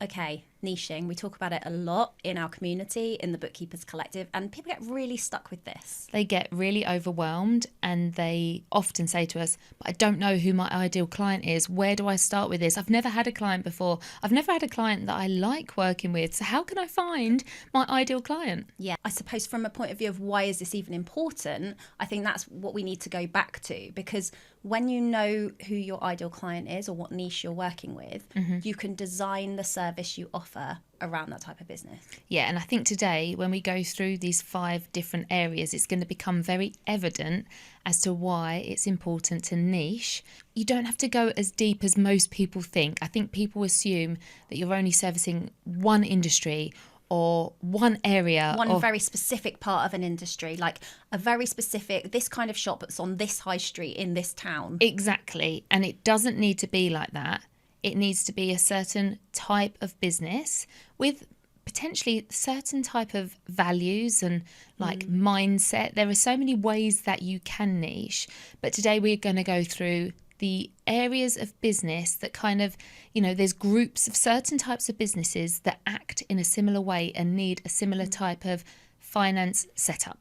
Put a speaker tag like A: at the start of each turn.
A: okay, niching, we talk about it a lot in our community, in the Bookkeepers Collective, and people get really stuck with this.
B: They get really overwhelmed and they often say to us, but I don't know who my ideal client is. Where do I start with this? I've never had a client before. I've never had a client that I like working with. So how can I find my ideal client?
A: Yeah, I suppose from a point of view of why is this even important, I think that's what we need to go back to, because when you know who your ideal client is or what niche you're working with, you can design the service you offer around that type of business.
B: Yeah, and I think today when we go through these 5 different areas, it's going to become very evident as to why it's important to niche. You don't have to go as deep as most people think. I think people assume that you're only servicing one industry or one area.
A: One very specific part of an industry, like a very specific, this kind of shop that's on this high street in this town.
B: Exactly. And it doesn't need to be like that. It needs to be a certain type of business with potentially certain type of values and like mindset. There are so many ways that you can niche. But today we're going to go through the areas of business that kind of, there's groups of certain types of businesses that act in a similar way and need a similar type of finance setup.